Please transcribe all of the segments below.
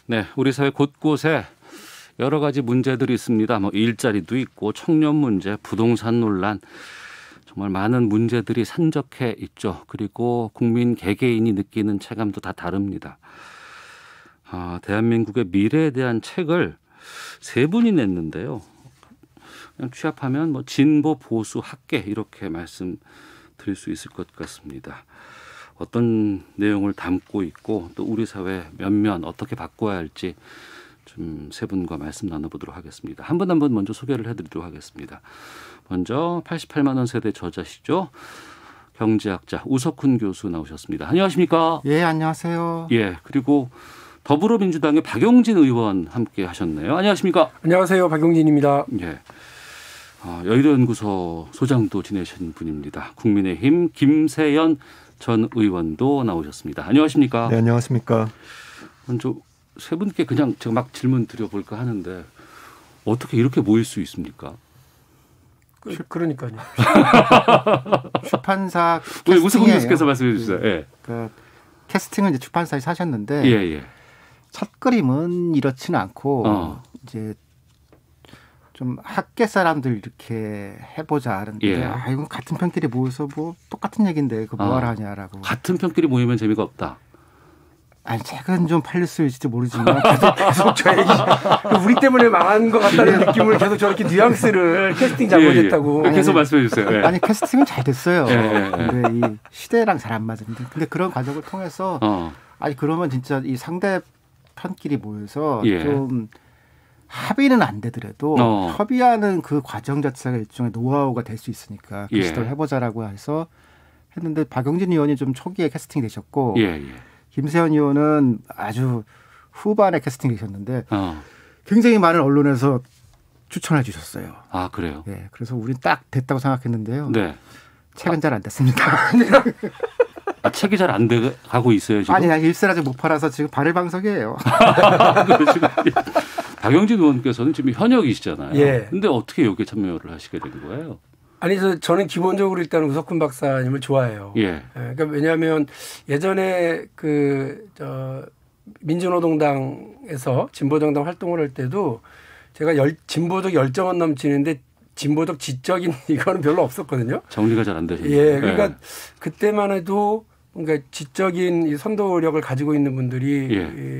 네, 우리 사회 곳곳에 여러 가지 문제들이 있습니다. 뭐 일자리도 있고 청년 문제, 부동산 논란, 정말 많은 문제들이 산적해 있죠. 그리고 국민 개개인이 느끼는 체감도 다 다릅니다. 대한민국의 미래에 대한 책을 세 분이 냈는데요. 그냥 취합하면 뭐 진보, 보수, 학계 이렇게 말씀드릴 수 있을 것 같습니다. 어떤 내용을 담고 있고 또 우리 사회 면면 어떻게 바꿔야 할지 좀 세 분과 말씀 나눠보도록 하겠습니다. 한 분 한 분 먼저 소개를 해드리도록 하겠습니다. 먼저 88만 원 세대 저자시죠. 경제학자 우석훈 교수 나오셨습니다. 안녕하십니까? 예, 안녕하세요. 예, 그리고 더불어민주당의 박용진 의원 함께 하셨네요. 안녕하십니까? 안녕하세요. 박용진입니다. 예. 여의도연구소 소장도 지내신 분입니다. 국민의힘 김세연 전 의원도 나오셨습니다. 안녕하십니까? 네, 안녕하십니까? 먼저 세 분께 그냥 제가 막 질문 드려볼까 하는데 어떻게 이렇게 모일 수 있습니까? 그러니까요. 출판사 우석훈 교수께서 말씀해 주세요. 예. 그 캐스팅을 이제 출판사에서 하셨는데 예. 첫 그림은 이렇지는 않고 이제 좀 학계 사람들 이렇게 해보자 하는데 이건 같은 편끼리 모여서 뭐 똑같은 얘기인데 그거 뭐하러 하냐라고. 같은 편끼리 모이면 재미가 없다. 아니 책은 좀 팔렸을지도 모르지만 계속 저 얘기 우리 때문에 망한 것 같다는 느낌을 계속 저렇게 뉘앙스를 캐스팅 잘못했다고 계속 말씀해 주세요. 예. 아니 캐스팅은 잘 됐어요. 근데 이 시대랑 잘 안 맞는데 근데 그런 과정을 통해서 아니 그러면 진짜 이 상대 편끼리 모여서 좀 합의는 안 되더라도 협의하는 그 과정 자체가 일종의 노하우가 될 수 있으니까 그 시도를 해보자라고 해서 했는데 박용진 의원이 좀 초기에 캐스팅 되셨고 김세연 의원은 아주 후반에 캐스팅 되셨는데 굉장히 많은 언론에서 추천해 주셨어요. 아 그래요? 네, 그래서 우린 딱 됐다고 생각했는데요. 네. 책은 잘 안 됐습니다. 책이 잘 안 돼 가고 있어요 지금? 아니 일세라지 못 팔아서 지금 발을방석이에요. 박용진 의원께서는 지금 현역이시잖아요. 예. 근데 어떻게 여기에 참여를 하시게 된 거예요? 아니 저는 기본적으로 일단 우석훈 박사님을 좋아해요. 그러니까 왜냐하면 예전에 민주노동당에서 진보정당 활동을 할 때도 제가 진보적 열정은 넘치는데 진보적 지적인 이거는 별로 없었거든요. 정리가 잘 안 되셨네요. 예, 그러니까 그때만 해도 그러니까 지적인 이 선도력을 가지고 있는 분들이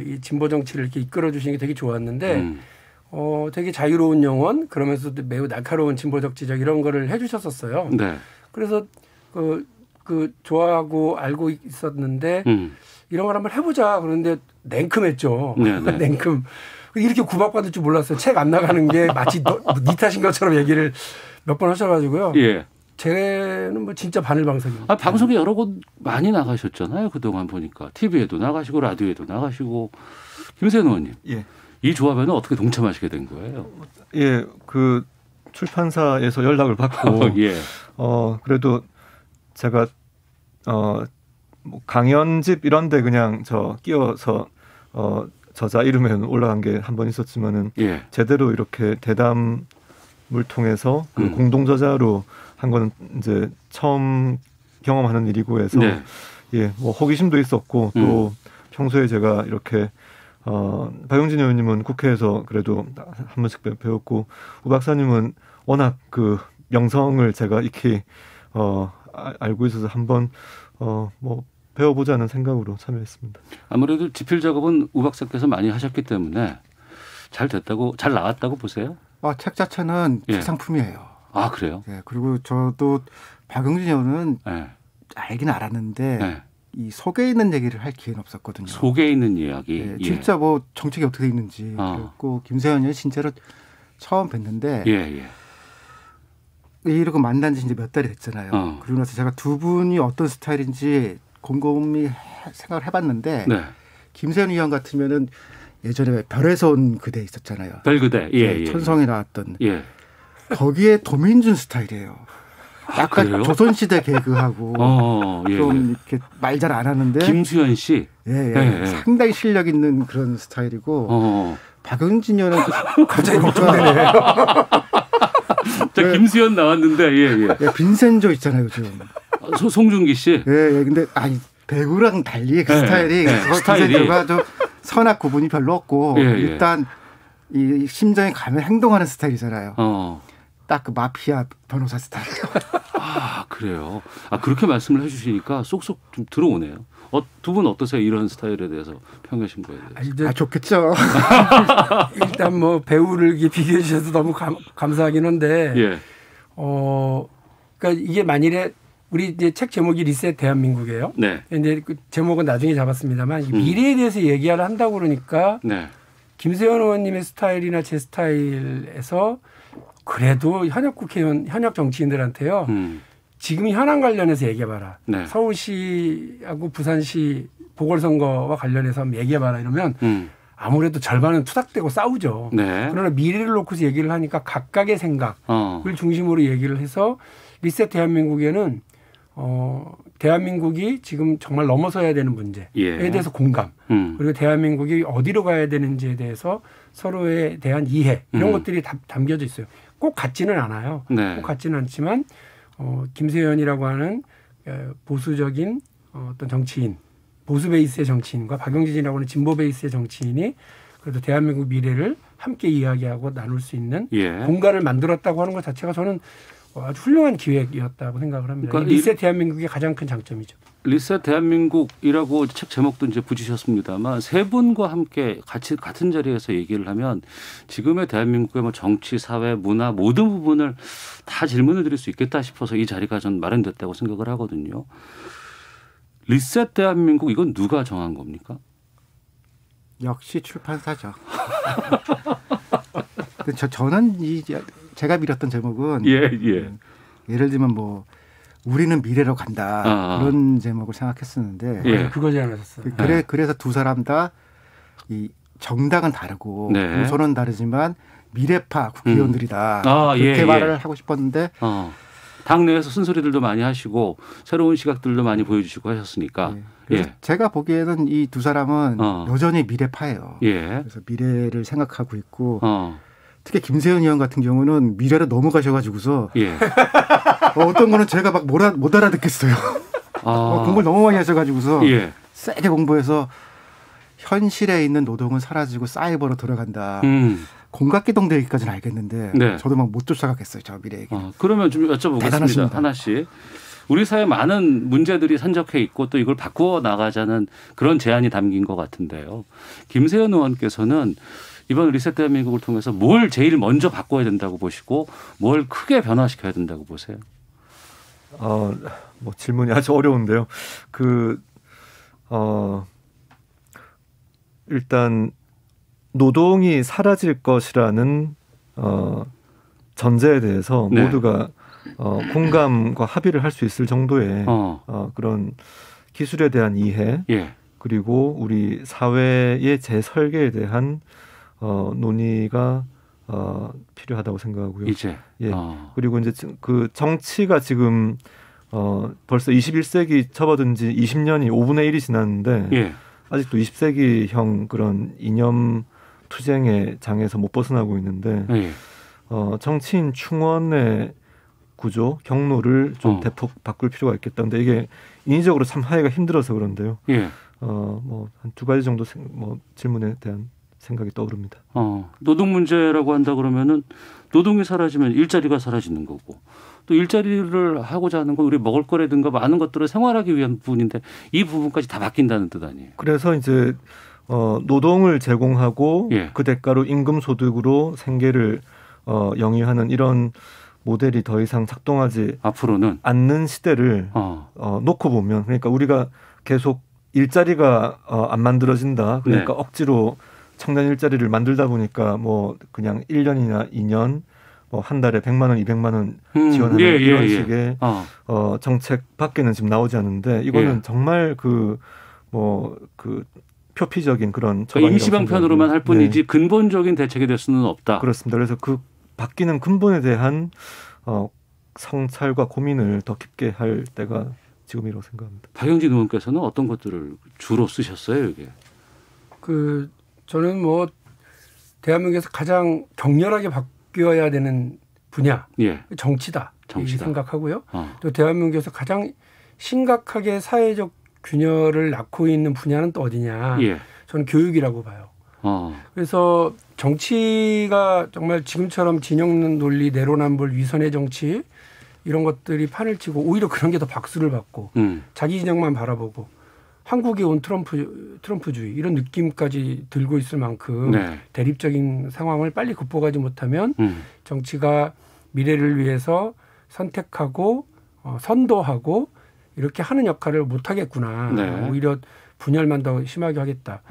이 진보 정치를 이렇게 이끌어 주시는 게 되게 좋았는데 되게 자유로운 영혼 그러면서도 매우 날카로운 진보적 지적 이런 거를 해 주셨었어요. 네. 그래서 그 좋아하고 알고 있었는데 이런 걸 한번 해보자 그런데 냉큼했죠. 냉큼. 이렇게 구박받을 줄 몰랐어요. 책 안 나가는 게 마치 니 탓인 것처럼 얘기를 몇 번 하셔가지고요. 쟤는 뭐 진짜 바늘방석입니다. 방송에 여러 곳 많이 나가셨잖아요. 그동안 보니까. TV에도 나가시고 라디오에도 나가시고. 김세연 의원님. 이 조합에는 어떻게 동참하시게 된 거예요? 예, 그 출판사에서 연락을 받고 그래도 제가 뭐 강연집 이런 데 그냥 끼어서 저자 이름에 올라간 게 한 번 있었지만은 제대로 이렇게 대담을 통해서 그 공동 저자로 한 거는 이제 처음 경험하는 일이고 해서 뭐 호기심도 있었고 또 평소에 제가 이렇게 박용진 의원님은 국회에서 그래도 한 번씩 배웠고 우 박사님은 워낙 그 명성을 제가 익히 알고 있어서 한번 뭐 배워보자는 생각으로 참여했습니다. 아무래도 집필 작업은 우 박사께서 많이 하셨기 때문에 잘 나왔다고 보세요? 책 자체는 최상품이에요. 아 그래요? 그리고 저도 박용진 의원은 알긴 알았는데 이 속에 있는 얘기를 할 기회는 없었거든요. 속에 있는 이야기. 진짜 뭐 정책이 어떻게 돼 있는지. 그리고 김세연 의원 진짜로 처음 뵀는데 이러고 만난 지 이제 몇 달이 됐잖아요. 그리고 나서 제가 두 분이 어떤 스타일인지 곰곰이 생각을 해봤는데 김세연 의원 같으면은 예전에 별에서 온 그대 있었잖아요. 별그대. 천성이 나왔던. 거기에 도민준 스타일이에요. 약간 조선시대 개그하고 좀 이렇게 말 잘 안 하는데 김수현 씨 상당히 실력 있는 그런 스타일이고 박용진 의원은 갑자기 걱정되네. 자, 김수현 나왔는데 빈센조 있잖아요 요즘. 송중기 씨. 근데 아니 배우랑 달리 그 스타일이 빈센조가 좀 선악 구분이 별로 없고 일단 이 심정에 가면 행동하는 스타일이잖아요. 딱 그 마피아 변호사 스타일. 아 그래요. 아 그렇게 말씀을 해주시니까 쏙쏙 좀 들어오네요. 두 분 어떠세요? 이런 스타일에 대해서 평가 신고에 대해서. 좋겠죠. 일단 뭐 배우를 비교해 주셔서 너무 감사하긴 한데, 그러니까 이게 만일에 우리 이제 책 제목이 리셋 대한민국이에요. 네. 근데 그 제목은 나중에 잡았습니다만 미래에 대해서 얘기를 한다고 그러니까 김세현 의원님의 스타일이나 제 스타일에서 그래도 현역 국회의원, 현역 정치인들한테요. 지금 현안 관련해서 얘기해봐라. 서울시하고 부산시 보궐선거와 관련해서 한번 얘기해봐라 이러면 아무래도 절반은 투닥대고 싸우죠. 그러나 미래를 놓고서 얘기를 하니까 각각의 생각을 중심으로 얘기를 해서 리셋 대한민국에는 대한민국이 지금 정말 넘어서야 되는 문제에 대해서 공감 그리고 대한민국이 어디로 가야 되는지에 대해서 서로에 대한 이해 이런 것들이 담겨져 있어요. 꼭 같지는 않아요. 꼭 같지는 않지만 김세현이라고 하는 보수적인 어떤 정치인, 보수 베이스의 정치인과 박용진이라고 하는 진보 베이스의 정치인이 그래도 대한민국 미래를 함께 이야기하고 나눌 수 있는 공간을 만들었다고 하는 것 자체가 저는 아주 훌륭한 기획이었다고 생각을 합니다. 그러니까 리셋 대한민국의 가장 큰 장점이죠. 리셋 대한민국이라고 책 제목도 이제 붙이셨습니다만 세 분과 함께 같은 자리에서 얘기를 하면 지금의 대한민국의 뭐 정치, 사회, 문화 모든 부분을 다 질문을 드릴 수 있겠다 싶어서 이 자리가 전 마련됐다고 생각을 하거든요. 리셋 대한민국 이건 누가 정한 겁니까? 역시 출판사죠. 저는 제가 밀었던 제목은 예를 들면 뭐 우리는 미래로 간다 그런 제목을 생각했었는데 그거 제안하셨어요. 그래서 두 사람 다 이 정당은 다르고 노선은 다르지만 미래파 국회의원들이다 그렇게 말을 하고 싶었는데 당내에서 쓴소리들도 많이 하시고 새로운 시각들도 많이 보여주시고 하셨으니까 제가 보기에는 이 두 사람은 여전히 미래파예요. 그래서 미래를 생각하고 있고 특히 김세현 의원 같은 경우는 미래로 넘어가셔가지고서 어떤 거는 제가 막 못 알아듣겠어요. 공부를 너무 많이 하셔가지고서 세게 공부해서 현실에 있는 노동은 사라지고 사이버로 들어간다. 공각기동 되기까지는 알겠는데 저도 막 못 쫓아가겠어요. 저 미래 얘기. 그러면 좀 여쭤보겠습니다. 대단하십니다. 하나씩. 우리 사회에 많은 문제들이 산적해 있고 또 이걸 바꾸어 나가자는 그런 제안이 담긴 것 같은데요. 김세현 의원께서는 이번 리셋 대한민국을 통해서 뭘 제일 먼저 바꿔야 된다고 보시고 뭘 크게 변화시켜야 된다고 보세요? 뭐 질문이 아주 어려운데요. 일단 노동이 사라질 것이라는 전제에 대해서 모두가 공감과 합의를 할 수 있을 정도의 그런 기술에 대한 이해 그리고 우리 사회의 재설계에 대한 논의가 필요하다고 생각하고요. 그리고 이제 그 정치가 지금 벌써 21세기 접어든 지 20년이 5분의 1이 지났는데 아직도 20세기형 그런 이념 투쟁의 장에서 못 벗어나고 있는데 정치인 충원의 구조, 경로를 좀 대폭 바꿀 필요가 있겠다. 근데 이게 인위적으로 참 하기가 힘들어서 그런데요. 뭐 한 두 가지 정도 질문에 대한 생각이 떠오릅니다. 노동 문제라고 한다 그러면은 노동이 사라지면 일자리가 사라지는 거고 또 일자리를 하고자 하는 건 우리 먹을 거라든가 많은 것들을 생활하기 위한 부분인데 이 부분까지 다 바뀐다는 뜻 아니에요? 그래서 이제 노동을 제공하고 그 대가로 임금 소득으로 생계를 영위하는 이런 모델이 더 이상 작동하지 앞으로는 않는 시대를 놓고 보면 그러니까 우리가 계속 일자리가 안 만들어진다. 그러니까 억지로 청년 일자리를 만들다 보니까 뭐 그냥 1년이나 2년 뭐 한 달에 100만 원, 200만 원 지원하는 이런 식의 정책 밖에는 지금 나오지 않는데 이거는 정말 그 표피적인 그런 임시방편으로만 할 뿐이지 근본적인 대책이 될 수는 없다. 그렇습니다. 그래서 그 바뀌는 근본에 대한 성찰과 고민을 더 깊게 할 때가 지금이라고 생각합니다. 박용진 의원께서는 어떤 것들을 주로 쓰셨어요, 이게? 저는 뭐 대한민국에서 가장 격렬하게 바뀌어야 되는 분야 정치다. 생각하고요. 또 대한민국에서 가장 심각하게 사회적 균열을 낳고 있는 분야는 또 어디냐. 저는 교육이라고 봐요. 그래서 정치가 정말 지금처럼 진영 논리, 내로남불, 위선의 정치 이런 것들이 판을 치고 오히려 그런 게 더 박수를 받고 자기 진영만 바라보고 한국에 온 트럼프주의 이런 느낌까지 들고 있을 만큼 네. 대립적인 상황을 빨리 극복하지 못하면 정치가 미래를 위해서 선택하고 선도하고 이렇게 하는 역할을 못하겠구나. 네. 오히려 분열만 더 심하게 하겠다.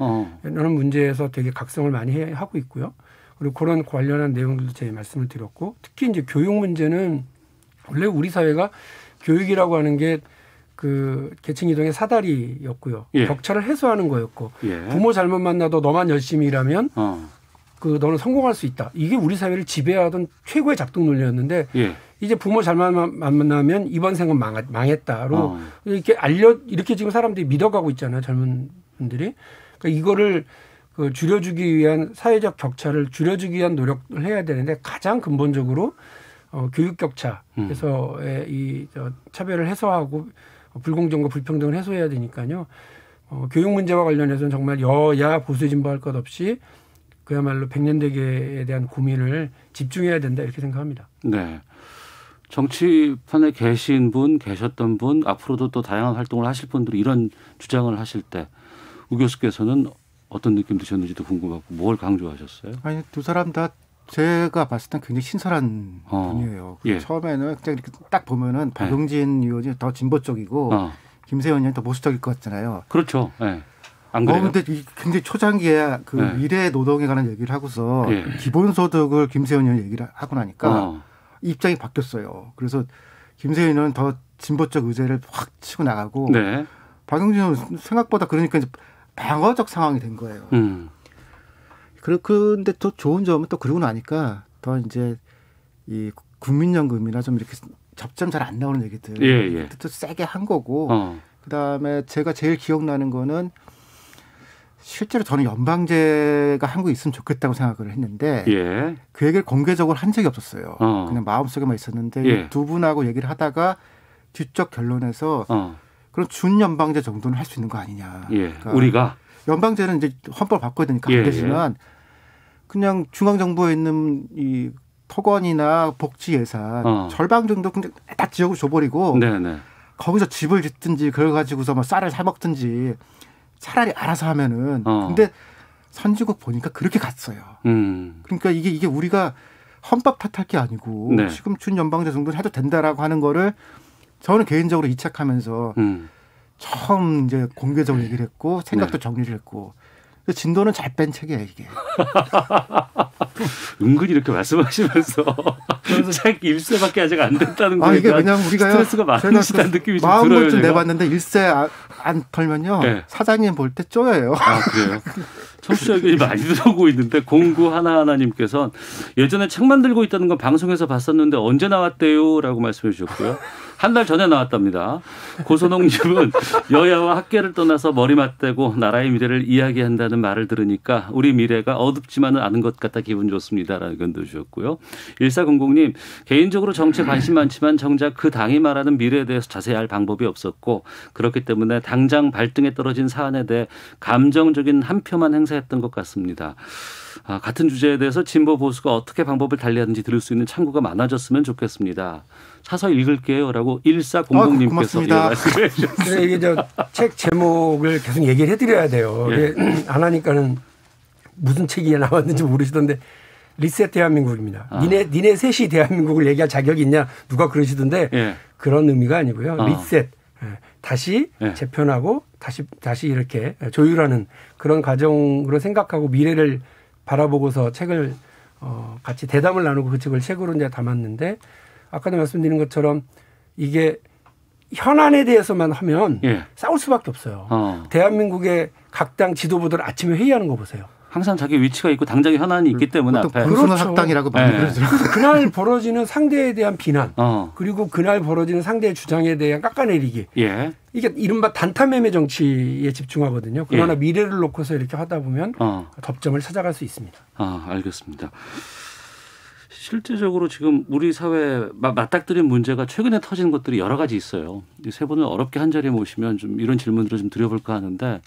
이런 문제에서 되게 각성을 많이 하고 있고요. 그리고 그런 관련한 내용들도 제가 말씀을 드렸고 특히 이제 교육 문제는 원래 우리 사회가 교육이라고 하는 게 그 계층 이동의 사다리였고요. 예. 격차를 해소하는 거였고 예. 부모 잘못 만나도 너만 열심히 일하면 그 너는 성공할 수 있다. 이게 우리 사회를 지배하던 최고의 작동 논리였는데 예. 이제 부모 잘못 만나면 이번 생은 망했다로 이렇게 지금 사람들이 믿어가고 있잖아요. 젊은 분들이. 그러니까 이거를 그 줄여주기 위한 사회적 격차를 줄여주기 위한 노력을 해야 되는데 가장 근본적으로 교육 격차에서의 이 차별을 해소하고 불공정과 불평등을 해소해야 되니까요. 교육 문제와 관련해서는 정말 여야 보수 진보할 것 없이 그야말로 백년대계에 대한 고민을 집중해야 된다 이렇게 생각합니다. 네. 정치판에 계신 분, 계셨던 분, 앞으로도 또 다양한 활동을 하실 분들이 이런 주장을 하실 때 우 교수께서는 어떤 느낌 드셨는지도 궁금하고 뭘 강조하셨어요? 아니 두 사람 다 제가 봤을 땐 굉장히 신선한 분이에요. 예. 처음에는 그냥 이렇게 딱 보면은 박용진 의원이 더 진보 쪽이고 김세현 의원이 더 보수 쪽일 것 같잖아요. 그렇죠. 네. 안 그래요? 근데 굉장히 초창기에 그 네. 미래 노동에 관한 얘기를 하고서 예. 기본소득을 김세현 의원이 얘기를 하고 나니까 입장이 바뀌었어요. 그래서 김세현 의원은 더 진보 쪽 의제를 확 치고 나가고 네. 박용진 의원은 생각보다 그러니까 이제 방어적 상황이 된 거예요. 그런데 또 좋은 점은 또 그러고 나니까 더 이제 이 국민연금이나 좀 이렇게 접점 잘 안 나오는 얘기들 예. 또 세게 한 거고 그다음에 제가 제일 기억나는 거는 실제로 저는 연방제가 한국에 있으면 좋겠다고 생각을 했는데 예. 그 얘기를 공개적으로 한 적이 없었어요. 그냥 마음속에만 있었는데 예. 두 분하고 얘기를 하다가 뒤쪽 결론에서 그런 준연방제 정도는 할 수 있는 거 아니냐. 예. 그러니까 우리가 연방제는 이제 헌법을 바꿔야 되니까 안 되지만 그냥 중앙정부에 있는 이 토건이나 복지 예산 절반 정도 그냥 딱 지역으로 줘버리고 네네. 거기서 집을 짓든지 그걸 가지고서 뭐 쌀을 사 먹든지 차라리 알아서 하면은 근데 선진국 보니까 그렇게 갔어요. 그러니까 이게 우리가 헌법 탓할 게 아니고 네. 지금 준연방제 정도는 해도 된다라고 하는 거를 저는 개인적으로 이착하면서 처음 이제 공개적으로 얘기를 했고 생각도 네. 정리를 했고 진도는 잘 뺀 책이에요 이게. 은근히 이렇게 말씀하시면서 책 일세밖에 아직 안 됐다는 거에 이게 그냥 우리가 스트레스가 많으시다는 느낌이 좀 들어요. 마음을 좀 내봤는데 일세 안 털면요 네. 사장님 볼 때 쪼여요. 아 그래요? 청취자 의견이 많이 들어오고 있는데 0911님께서는 예전에 책 만들고 있다는 건 방송에서 봤었는데 언제 나왔대요? 라고 말씀해 주셨고요. 한 달 전에 나왔답니다. 고선홍님은 여야와 학계를 떠나서 머리 맞대고 나라의 미래를 이야기한다는 말을 들으니까 우리 미래가 어둡지만은 않은 것 같아 기분 좋습니다라는 의견도 주셨고요. 1400님 개인적으로 정치에 관심 많지만 정작 그 당이 말하는 미래에 대해서 자세히 알 방법이 없었고 그렇기 때문에 당장 발등에 떨어진 사안에 대해 감정적인 한 표만 행사했던 것 같습니다. 같은 주제에 대해서 진보 보수가 어떻게 방법을 달리하는지 들을 수 있는 창구가 많아졌으면 좋겠습니다. 사서 읽을게요라고 1400님께서 말씀해 주셨습니다. 이게 책 제목을 계속 얘기를 해드려야 돼요. 예. 안 하니까는 무슨 책이 나왔는지 모르시던데 리셋 대한민국입니다. 니네 셋이 대한민국을 얘기할 자격이 있냐 누가 그러시던데 예. 그런 의미가 아니고요. 리셋 다시 예. 재편하고 다시 이렇게 조율하는 그런 과정으로 생각하고 미래를 바라보고서 책을 같이 대담을 나누고 그 책을 책으로 이제 담았는데 아까도 말씀드린 것처럼 이게 현안에 대해서만 하면 예. 싸울 수밖에 없어요. 대한민국의 각 당 지도부들 아침에 회의하는 거 보세요. 항상 자기 위치가 있고 당장의 현안이 있기 때문에 앞에. 그렇죠. 학당이라고 많이 그러더라고요. 그래서 그날 벌어지는 상대에 대한 비난 그리고 그날 벌어지는 상대의 주장에 대한 깎아내리기. 예. 이게 이른바 단타매매 정치에 집중하거든요. 그러나 예. 미래를 놓고서 이렇게 하다 보면 접점을 찾아갈 수 있습니다. 알겠습니다. 실제적으로 지금 우리 사회에 맞닥뜨린 문제가 최근에 터진 것들이 여러 가지 있어요. 이 세 분을 어렵게 한 자리에 모시면 좀 이런 질문들을 좀 드려볼까 하는데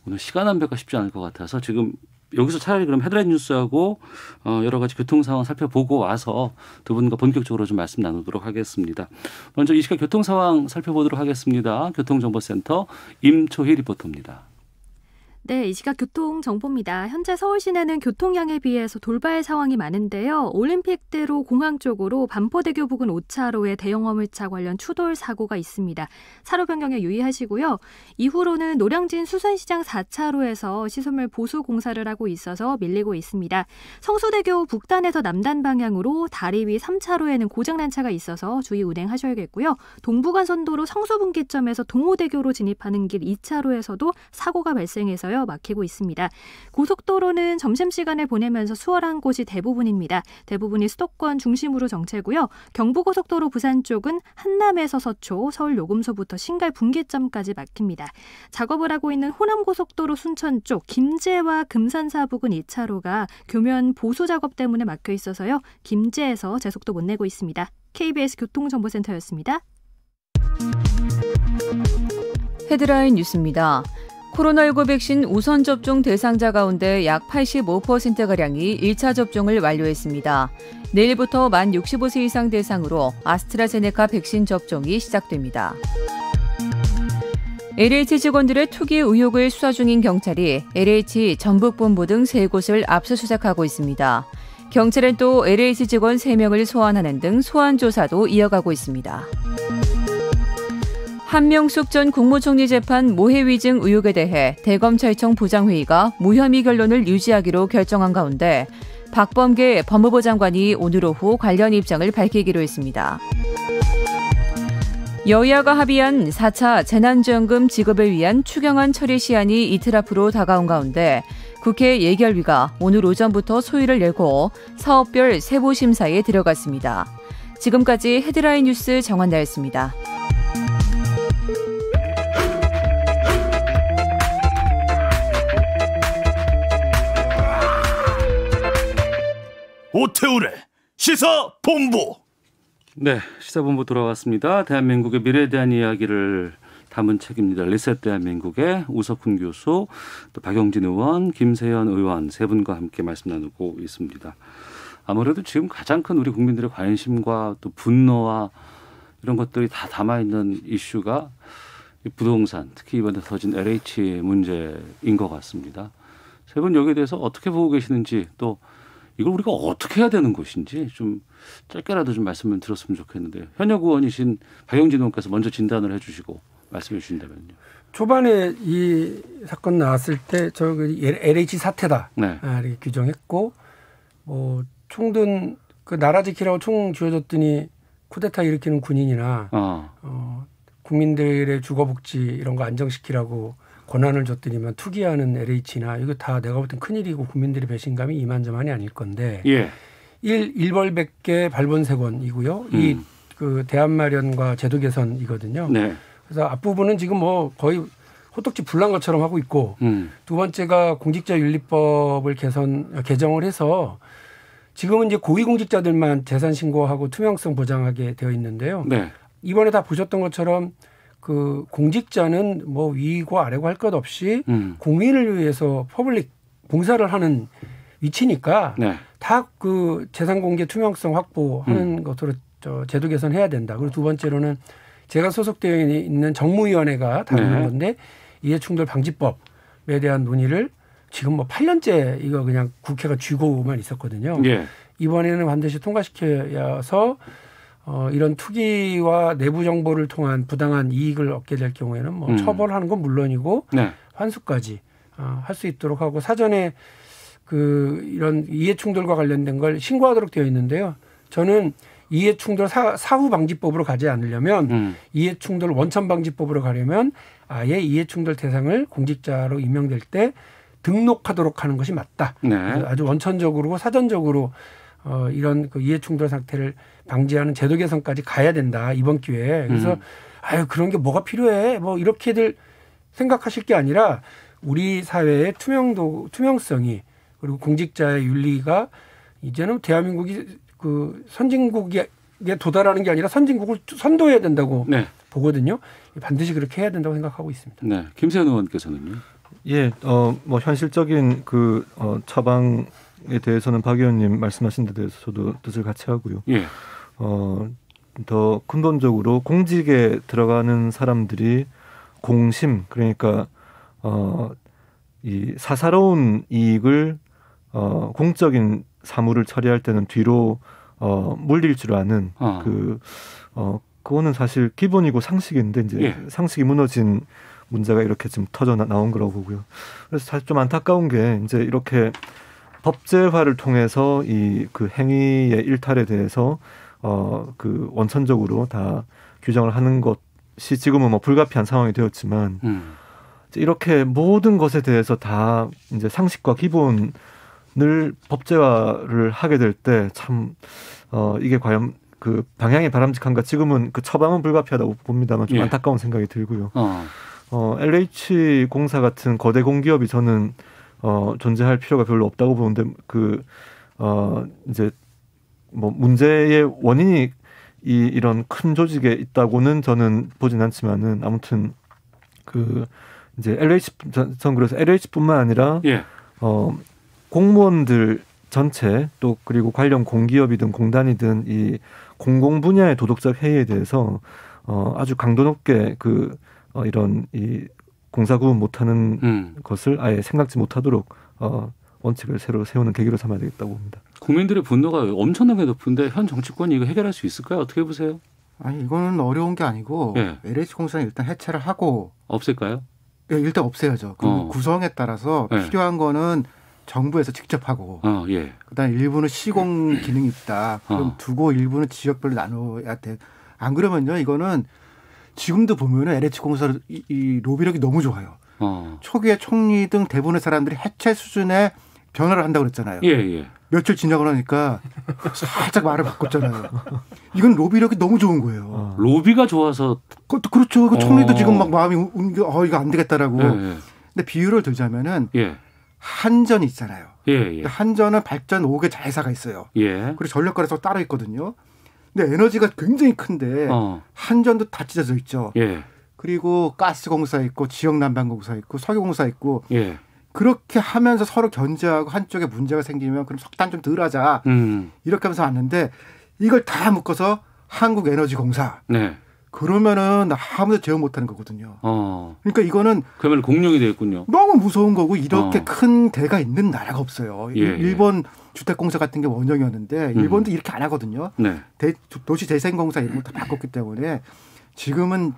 오늘 시간 안배가 쉽지 않을 것 같아서 지금 여기서 차라리 그럼 헤드라인 뉴스하고 여러 가지 교통 상황 살펴보고 와서 두 분과 본격적으로 좀 말씀 나누도록 하겠습니다. 먼저 이 시각 교통 상황 살펴보도록 하겠습니다. 교통정보센터 임초희 리포터입니다. 네, 이 시각 교통정보입니다. 현재 서울 시내는 교통량에 비해서 돌발 상황이 많은데요. 올림픽대로 공항 쪽으로 반포대교 부근 5차로에 대형 화물차 관련 추돌 사고가 있습니다. 차로 변경에 유의하시고요. 이후로는 노량진 수산시장 4차로에서 시설물 보수 공사를 하고 있어서 밀리고 있습니다. 성수대교 북단에서 남단 방향으로 다리 위 3차로에는 고장난 차가 있어서 주의 운행하셔야겠고요. 동부간선도로 성수분기점에서 동호대교로 진입하는 길 2차로에서도 사고가 발생해서요. 막히고 있습니다. 고속도로는 점심시간을 보내면서 수월한 곳이 대부분입니다. 대부분이 수도권 중심으로 정체고요. 경부고속도로 부산 쪽은 한남에서 서초, 서울 요금소부터 신갈 분기점까지 막힙니다. 작업을 하고 있는 호남고속도로 순천 쪽 김제와 금산사 부근 2차로가 교면 보수 작업 때문에 막혀 있어서요. 김제에서 제속도 못 내고 있습니다. KBS 교통정보센터였습니다. 헤드라인 뉴스입니다. 코로나19 백신 우선 접종 대상자 가운데 약 85%가량이 1차 접종을 완료했습니다. 내일부터 만 65세 이상 대상으로 아스트라제네카 백신 접종이 시작됩니다. LH 직원들의 투기 의혹을 수사 중인 경찰이 LH 전북본부 등 3곳을 압수수색하고 있습니다. 경찰은 또 LH 직원 3명을 소환하는 등 소환 조사도 이어가고 있습니다. 한명숙 전 국무총리 재판 모해위증 의혹에 대해 대검찰청 부장회의가 무혐의 결론을 유지하기로 결정한 가운데 박범계 법무부 장관이 오늘 오후 관련 입장을 밝히기로 했습니다. 여야가 합의한 4차 재난지원금 지급을 위한 추경안 처리 시한이 이틀 앞으로 다가온 가운데 국회 예결위가 오늘 오전부터 소위를 열고 사업별 세부 심사에 들어갔습니다. 지금까지 헤드라인 뉴스 정한나였습니다. 오태우래 시사본부. 네, 시사본부 돌아왔습니다. 대한민국의 미래에 대한 이야기를 담은 책입니다. 리셋 대한민국의 우석훈 교수, 또 박용진 의원, 김세현 의원 세 분과 함께 말씀 나누고 있습니다. 아무래도 지금 가장 큰 우리 국민들의 관심과 또 분노와 이런 것들이 다 담아있는 이슈가 부동산, 특히 이번에 터진 LH 문제인 것 같습니다. 세 분 여기에 대해서 어떻게 보고 계시는지, 또 이걸 우리가 어떻게 해야 되는 것인지 좀 짧게라도 좀 말씀을 들었으면 좋겠는데, 현역 의원이신 박용진 의원께서 먼저 진단을 해 주시고 말씀해 주신다면요. 초반에 이 사건 나왔을 때 저 LH 사태다, 네. 이렇게 규정했고, 뭐 총든 그 나라 지키라고 총 쥐어줬더니 쿠데타 일으키는 군인이나 국민들의 주거복지 이런 거 안정시키라고 권한을 줬더니만 투기하는 LH나 이거 다 내가 볼 땐 큰일이고 국민들의 배신감이 이만저만이 아닐 건데, 예. 일벌백계 발본색원이고요. 이 그 대안 마련과 제도 개선이거든요. 네. 그래서 앞부분은 지금 뭐 거의 호떡지 불난 것처럼 하고 있고, 두 번째가 공직자윤리법을 개정을 해서 지금은 이제 고위공직자들만 재산 신고하고 투명성 보장하게 되어 있는데요. 네. 이번에 다 보셨던 것처럼 그 공직자는 뭐 위고 아래고 할 것 없이 국민을 위해서 퍼블릭 봉사를 하는 위치니까, 네. 다 그 재산 공개 투명성 확보하는 것으로 제도 개선해야 된다. 그리고 두 번째로는 제가 소속되어 있는 정무위원회가 다루는, 네. 건데 이해충돌 방지법에 대한 논의를 지금 뭐 8년째 이거 그냥 국회가 쥐고만 있었거든요. 예. 이번에는 반드시 통과시켜서 이런 투기와 내부 정보를 통한 부당한 이익을 얻게 될 경우에는 뭐 처벌하는 건 물론이고, 네. 환수까지 할 수 있도록 하고, 사전에 그 이런 이해충돌과 관련된 걸 신고하도록 되어 있는데요. 저는 이해충돌 사후 방지법으로 가지 않으려면, 이해충돌 원천 방지법으로 가려면 아예 이해충돌 대상을 공직자로 임명될 때 등록하도록 하는 것이 맞다. 네. 아주 원천적으로 사전적으로 이런 그 이해충돌 상태를 방지하는 제도 개선까지 가야 된다, 이번 기회에. 그래서 아유 그런 게 뭐가 필요해, 뭐 이렇게들 생각하실 게 아니라 우리 사회의 투명성이, 그리고 공직자의 윤리가 이제는 대한민국이 그 선진국에 도달하는 게 아니라 선진국을 선도해야 된다고, 네. 보거든요. 반드시 그렇게 해야 된다고 생각하고 있습니다. 네, 김세현 의원께서는요. 예, 뭐 현실적인 그 처방에 대해서는 박 의원님 말씀하신 데 대해서 저도 뜻을 같이 하고요. 예. 더 근본적으로 공직에 들어가는 사람들이 공심, 그러니까 이 사사로운 이익을 공적인 사무를 처리할 때는 뒤로 물릴 줄 아는 그거는 사실 기본이고 상식인데 이제 예. 상식이 무너진 문제가 이렇게 좀 터져 나온 거라고 보고요. 그래서 사실 좀 안타까운 게 이제 이렇게 법제화를 통해서 이 그 행위의 일탈에 대해서 그 원천적으로 다 규정을 하는 것이 지금은 뭐 불가피한 상황이 되었지만 이렇게 모든 것에 대해서 다 이제 상식과 기본을 법제화를 하게 될 때 참 이게 과연 그 방향이 바람직한가? 지금은 그 처방은 불가피하다고 봅니다만 좀 안타까운 생각이 들고요. LH 공사 같은 거대 공기업이 저는 존재할 필요가 별로 없다고 보는데 이제 뭐 문제의 원인이 이런 큰 조직에 있다고는 저는 보진 않지만은 아무튼 그 이제 전 그래서 LH뿐만 아니라 공무원들 전체 또 그리고 관련 공기업이든 공단이든 이 공공 분야의 도덕적 해이에 대해서 아주 강도 높게 이런 이 공사 구분 못하는 것을 아예 생각지 못하도록 원칙을 새로 세우는 계기로 삼아야 되겠다고 봅니다. 국민들의 분노가 엄청나게 높은데 현 정치권이 이거 해결할 수 있을까요? 어떻게 보세요? 아니 이거는 어려운 게 아니고 LH공사는 일단 해체를 하고 없앨까요? 네, 일단 없애야죠. 그리고 구성에 따라서 필요한 거는 정부에서 직접 하고 그다음에 일부는 시공 기능이 있다. 그럼 두고 일부는 지역별로 나눠야 돼. 안 그러면요 이거는 지금도 보면은 LH공사 이 로비력이 너무 좋아요. 초기에 총리 등 대부분의 사람들이 해체 수준의 변화를 한다고 그랬잖아요. 며칠 지나고 나니까 살짝 말을 바꿨잖아요. 이건 로비력이 너무 좋은 거예요. 로비가 좋아서 그것도 그렇죠. 그 총리도 지금 막 마음이 이거 안 되겠다라고. 근데 비유를 들자면은 한전이 있잖아요. 한전은 발전 5개 자회사가 있어요. 그리고 전력거래소 따로 있거든요. 근데 에너지가 굉장히 큰데 한전도 다 찢어져 있죠. 그리고 가스공사 있고 지역난방공사 있고 석유공사 있고 그렇게 하면서 서로 견제하고 한쪽에 문제가 생기면 그럼 석탄 좀 덜 하자. 이렇게 하면서 왔는데 이걸 다 묶어서 한국에너지공사. 그러면은 아무도 제어 못하는 거거든요. 그러니까 이거는 그러면 공룡이 되겠군요. 너무 무서운 거고 이렇게 큰 대가 있는 나라가 없어요. 일본 주택공사 같은 게 원형이었는데 일본도 이렇게 안 하거든요. 도시재생공사 이런 거 다 바꿨기 때문에 지금은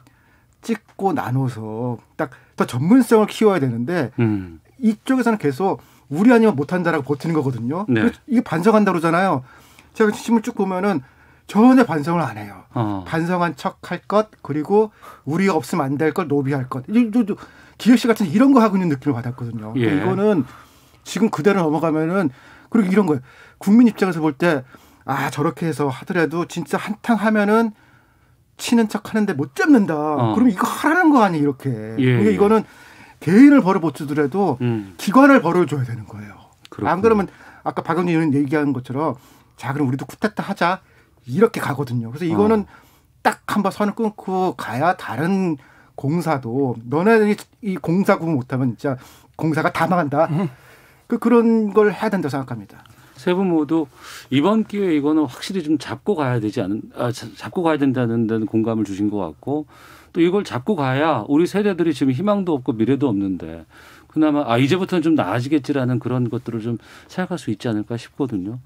찍고 나눠서 딱 더 전문성을 키워야 되는데 이쪽에서는 계속 우리 아니면 못한다라고 버티는 거거든요. 이게 반성한다 그러잖아요. 제가 신문 쭉 보면은 전혀 반성을 안 해요. 반성한 척할 것 그리고 우리가 없으면 안 될 것 로비할 것. 기획실 같은 이런 거 하고 있는 느낌을 받았거든요. 이거는 지금 그대로 넘어가면은 그리고 이런 거예요. 국민 입장에서 볼 때 저렇게 해서 하더라도 진짜 한탕 하면은 치는 척 하는데 못 잡는다. 그럼 이거 하라는 거 아니에요, 이렇게. 그러니까 이거는 개인을 벌어 못 주더라도 기관을 벌어줘야 되는 거예요. 안 그러면 아까 박영진 의원 얘기한 것처럼 자, 그럼 우리도 쿠데타 하자. 이렇게 가거든요. 그래서 이거는 딱 한번 선을 끊고 가야 다른 공사도 너네들이 이 공사 구분 못하면 진짜 공사가 다 망한다. 그런 걸 해야 된다고 생각합니다. 세 분 모두 이번 기회에 이거는 확실히 좀 잡고 가야 된다는 데는 공감을 주신 것 같고 또 이걸 잡고 가야 우리 세대들이 지금 희망도 없고 미래도 없는데 그나마 이제부터는 좀 나아지겠지라는 그런 것들을 좀 생각할 수 있지 않을까 싶거든요.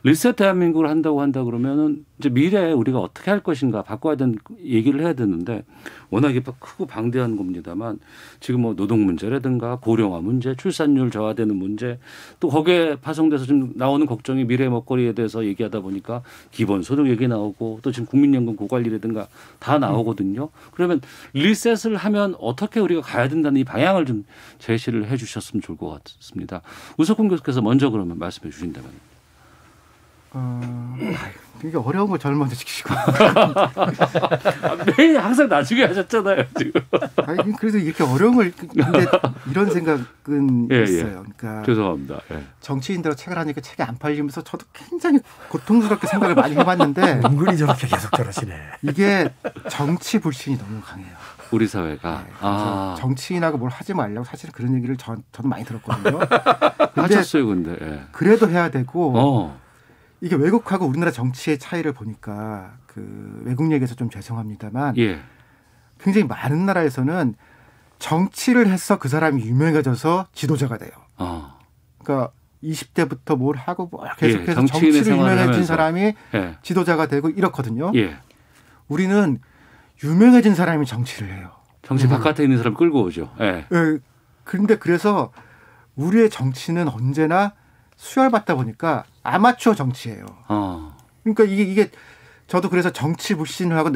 리셋 대한민국을 한다 그러면은 이제 미래에 우리가 어떻게 할 것인가 바꿔야 되는 얘기를 해야 되는데 워낙에 크고 방대한 겁니다만 지금 뭐 노동 문제라든가 고령화 문제, 출산율 저하되는 문제 또 거기에 파송돼서 좀 나오는 걱정이 미래 먹거리에 대해서 얘기하다 보니까 기본소득 얘기 나오고 또 지금 국민연금 고관리라든가 다 나오거든요. 그러면 리셋을 하면 어떻게 우리가 가야 된다는 이 방향을 좀 제시를 해 주셨으면 좋을 것 같습니다. 우석훈 교수께서 먼저 그러면 말씀해 주신다면. 되게 어려운 걸 저를 먼저 시키시고. 매일 항상 나중에 하셨잖아요, 지금. 그래도 이렇게 어려운 걸, 근데 이런 생각은 있어요. 그러니까. 죄송합니다. 정치인들하고 책을 하니까 책이 안 팔리면서 저도 굉장히 고통스럽게 생각을 많이 해봤는데. 은근히 저렇게 계속 저러시네. 이게 정치 불신이 너무 강해요. 우리 사회가. 네, 정치인하고 뭘 하지 말라고 사실은 그런 얘기를 저도 많이 들었거든요. 하셨어요, 근데. 예. 그래도 해야 되고 이게 외국하고 우리나라 정치의 차이를 보니까 그 외국 얘기해서 좀 죄송합니다만 예. 굉장히 많은 나라에서는 정치를 해서 그 사람이 유명해져서 지도자가 돼요. 그러니까 20대부터 뭘 하고 뭐 계속해서 예, 정치를 유명해진 사람이 예. 지도자가 되고 이렇거든요. 예. 우리는 유명해진 사람이 정치를 해요. 정치 바깥에 있는 사람 끌고 오죠. 예. 예. 그런데 그래서 우리의 정치는 언제나 수혈받다 보니까 아마추어 정치예요. 그러니까 이게 저도 그래서 정치 불신을 하고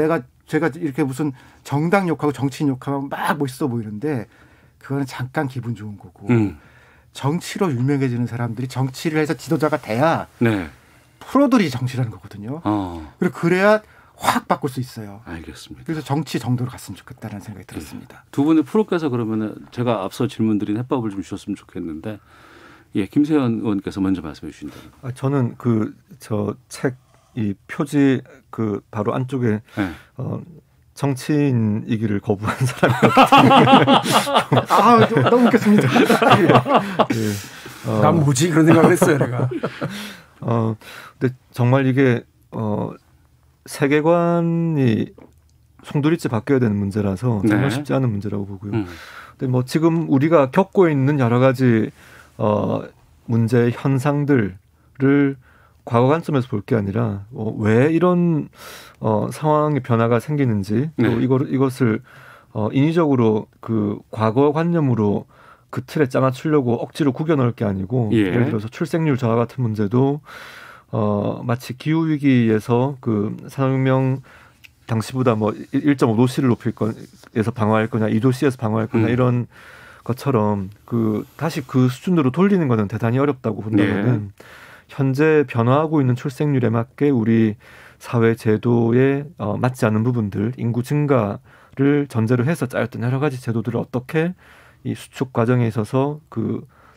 제가 이렇게 무슨 정당 욕하고 정치인 욕하면 막 멋있어 보이는데 그거는 잠깐 기분 좋은 거고 정치로 유명해지는 사람들이 정치를 해서 지도자가 돼야 네. 프로들이 정치라는 거거든요. 그리고 그래야 확 바꿀 수 있어요. 알겠습니다. 그래서 정치 정도로 갔으면 좋겠다는 생각이 들었습니다. 두 분의 프로께서 그러면 제가 앞서 질문드린 해법을 좀 주셨으면 좋겠는데 예, 김세현 의원께서 먼저 말씀해 주신다면. 저는 저 책 이 표지 바로 안쪽에 네. 정치인이기를 거부한 사람이거든요. 너무 웃겼습니다. 난 뭐지 그런 생각을 했어요, 내가. 근데 정말 이게 세계관이 송두리째 바뀌어야 되는 문제라서 정말 네. 쉽지 않은 문제라고 보고요. 근데 뭐 지금 우리가 겪고 있는 여러 가지 문제 현상들을 과거 관점에서 볼 게 아니라 왜 이런 상황의 변화가 생기는지 네. 또 이것을 인위적으로 그 과거 관념으로 그 틀에 짜맞추려고 억지로 구겨 넣을 게 아니고 예. 예를 들어서 출생률 저하 같은 문제도 마치 기후 위기에서 그 산업혁명 당시보다 뭐 1.5도씨를 높일 거에서 방어할 거냐 2도씨에서 방어할 거냐 이런 것처럼 다시 그 수준으로 돌리는 거는 대단히 어렵다고 본다면은. 예. 현재 변화하고 있는 출생률에 맞게 우리 사회 제도에 맞지 않는 부분들, 인구 증가를 전제로 해서 짜였던 여러 가지 제도들을 어떻게 이 수축 과정에 있어서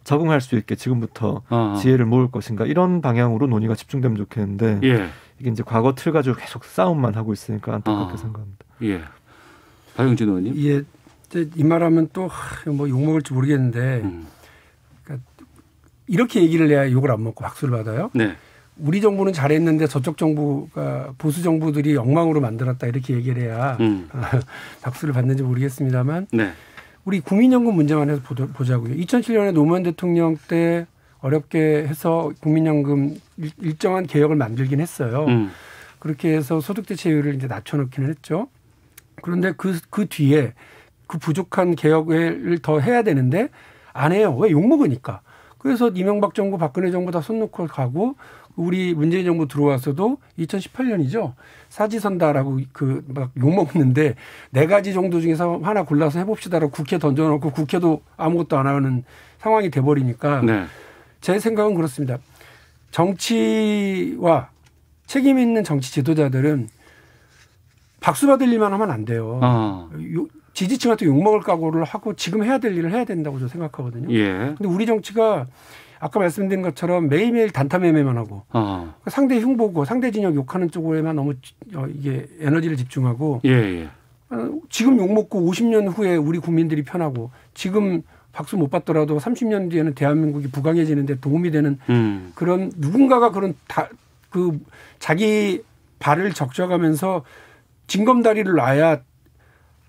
적응할 수 있게 지금부터 지혜를 모을 것인가 이런 방향으로 논의가 집중되면 좋겠는데 예. 이게 이제 과거 틀 가지고 계속 싸움만 하고 있으니까 안타깝게 생각합니다. 예. 박영진 의원님. 예. 이 말하면 또 뭐 욕먹을지 모르겠는데. 이렇게 얘기를 해야 욕을 안 먹고 박수를 받아요. 네. 우리 정부는 잘했는데 저쪽 정부가 보수 정부들이 엉망으로 만들었다 이렇게 얘기를 해야 박수를 받는지 모르겠습니다만 네. 우리 국민연금 문제만 해서 보자고요. 2007년에 노무현 대통령 때 어렵게 해서 국민연금 일정한 개혁을 만들긴 했어요. 그렇게 해서 소득대체율을 이제 낮춰놓기는 했죠. 그런데 그 뒤에 그 부족한 개혁을 더 해야 되는데 안 해요. 왜? 욕먹으니까. 그래서 이명박 정부, 박근혜 정부 다 손 놓고 가고 우리 문재인 정부 들어와서도 2018년이죠. 사지선다라고 막 욕먹는데 4가지 정도 중에서 하나 골라서 해봅시다라고 국회 던져놓고 국회도 아무것도 안 하는 상황이 돼버리니까 네. 제 생각은 그렇습니다. 정치와 책임 있는 정치 지도자들은 박수 받을 일만 하면 안 돼요. 지지층한테 욕먹을 각오를 하고 지금 해야 될 일을 해야 된다고 저는 생각하거든요. 예. 근데 우리 정치가 아까 말씀드린 것처럼 매일매일 단타매매만 하고 상대 흉보고 상대 진영 욕하는 쪽에만 너무 이게 에너지를 집중하고 예. 지금 욕먹고 50년 후에 우리 국민들이 편하고 지금 박수 못 받더라도 30년 뒤에는 대한민국이 부강해지는데 도움이 되는 그런 누군가가 자기 발을 적셔가면서 징검다리를 놔야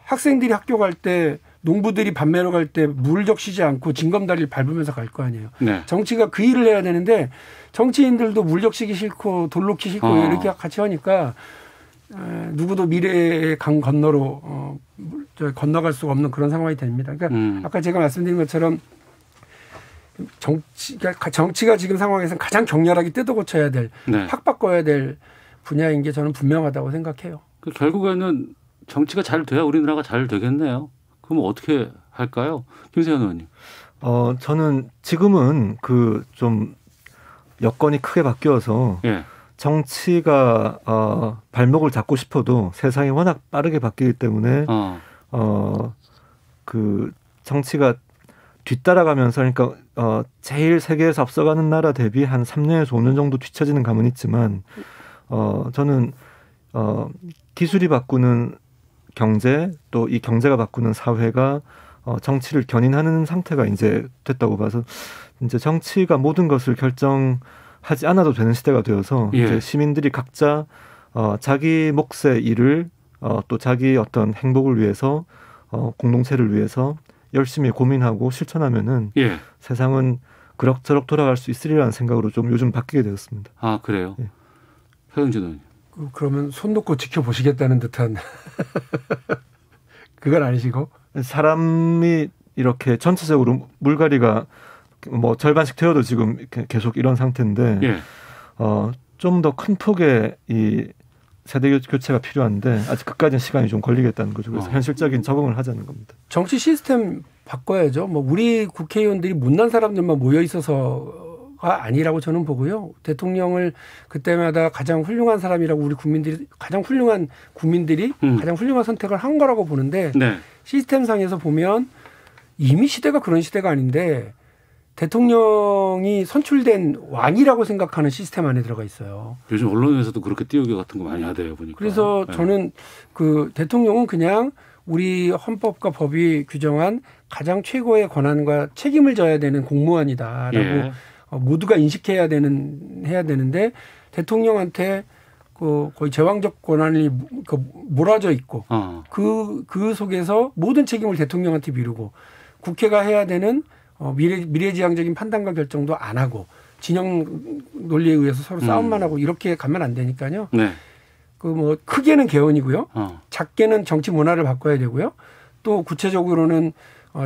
학생들이 학교 갈 때 농부들이 밥 매러 갈 때 물 적시지 않고 징검다리를 밟으면서 갈 거 아니에요. 네. 정치가 그 일을 해야 되는데 정치인들도 물 적시기 싫고 돌 놓기 싫고 이렇게 같이 하니까 누구도 미래의 강 건너로 건너갈 수가 없는 그런 상황이 됩니다. 그러니까 아까 제가 말씀드린 것처럼 정치가 지금 상황에서는 가장 격렬하게 뜯어 고쳐야 될 네. 확 바꿔야 될 분야인 게 저는 분명하다고 생각해요. 결국에는 정치가 잘 돼야 우리나라가 잘 되겠네요. 그럼 어떻게 할까요? 김세현 의원님. 저는 지금은 좀 여건이 크게 바뀌어서 예. 정치가 발목을 잡고 싶어도 세상이 워낙 빠르게 바뀌기 때문에 정치가 뒤따라가면서 그러니까 제일 세계에서 앞서가는 나라 대비 한 3년에서 5년 정도 뒤처지는 감은 있지만 저는 기술이 바꾸는 경제 또 이 경제가 바꾸는 사회가 정치를 견인하는 상태가 이제 됐다고 봐서 이제 정치가 모든 것을 결정하지 않아도 되는 시대가 되어서 이제 시민들이 각자 자기 몫의 일을 또 자기 어떤 행복을 위해서 공동체를 위해서 열심히 고민하고 실천하면은 세상은 그럭저럭 돌아갈 수 있으리라는 생각으로 좀 요즘 바뀌게 되었습니다. 아 그래요? 허영진 의원님. 그러면 손 놓고 지켜보시겠다는 듯한 그건 아니시고? 사람이 이렇게 전체적으로 물갈이가 뭐 절반씩 되어도 지금 계속 이런 상태인데 좀 더 큰 폭의 이 세대 교체가 필요한데 아직 그까지는 시간이 좀 걸리겠다는 거죠. 그래서 현실적인 적응을 하자는 겁니다. 정치 시스템 바꿔야죠. 뭐 우리 국회의원들이 못난 사람들만 모여 있어서가 아니라고 저는 보고요. 대통령을 그때마다 가장 훌륭한 사람이라고 우리 국민들이 가장 훌륭한 국민들이 가장 훌륭한 선택을 한 거라고 보는데 시스템상에서 보면 이미 시대가 그런 시대가 아닌데 대통령이 선출된 왕이라고 생각하는 시스템 안에 들어가 있어요. 요즘 언론에서도 그렇게 띄우기 같은 거 많이 하대요 보니까. 그래서 저는 그 대통령은 그냥 우리 헌법과 법이 규정한 가장 최고의 권한과 책임을 져야 되는 공무원이다라고 모두가 인식해야 되는데 대통령한테 거의 제왕적 권한이 몰아져 있고 그 속에서 모든 책임을 대통령한테 미루고 국회가 해야 되는 미래지향적인 판단과 결정도 안 하고 진영 논리에 의해서 서로 싸움만 하고 이렇게 가면 안 되니까요. 그 크게는 개헌이고요. 작게는 정치 문화를 바꿔야 되고요. 또 구체적으로는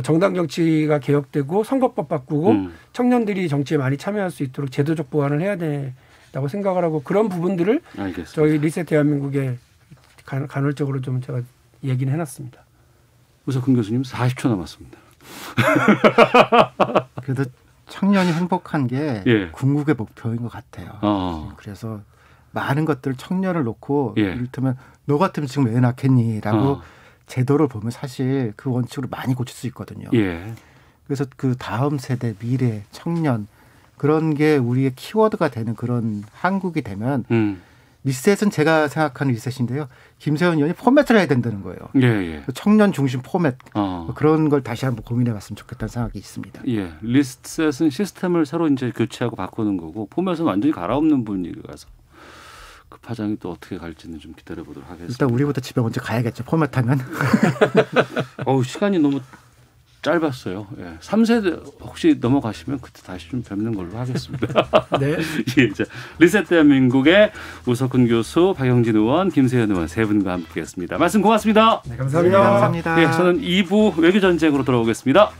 정당 정치가 개혁되고 선거법 바꾸고 청년들이 정치에 많이 참여할 수 있도록 제도적 보완을 해야 된다고 생각을 하고 그런 부분들을 알겠습니다. 저희 리셋 대한민국에 간헐적으로 좀 제가 얘기는 해놨습니다. 우석훈 교수님 40초 남았습니다. 그래도 청년이 행복한 게 궁극의 목표인 것 같아요. 그래서 많은 것들 청년을 놓고 이를테면 너 같으면 지금 왜 낳겠니라고 제도를 보면 사실 그 원칙으로 많이 고칠 수 있거든요. 그래서 그 다음 세대 미래 청년 그런 게 우리의 키워드가 되는 그런 한국이 되면 리셋은 제가 생각하는 리셋인데요. 김세현 의원이 포맷을 해야 된다는 거예요. 청년 중심 포맷 그런 걸 다시 한번 고민해 봤으면 좋겠다는 생각이 있습니다. 리셋은 시스템을 새로 이제 교체하고 바꾸는 거고 포맷은 완전히 갈아엎는 분위기라서 그 파장이 또 어떻게 갈지는 좀 기다려 보도록 하겠습니다. 일단 우리부터 집에 먼저 가야겠죠. 포맷하면. 시간이 너무 짧았어요. 3세대 혹시 넘어가시면 그때 다시 좀 뵙는 걸로 하겠습니다. 네. 자, 리셋 대한민국의 우석훈 교수, 박영진 의원, 김세현 의원 세 분과 함께했습니다. 말씀 고맙습니다. 네, 감사합니다. 감사합니다. 저는 2부 외교전쟁으로 돌아오겠습니다.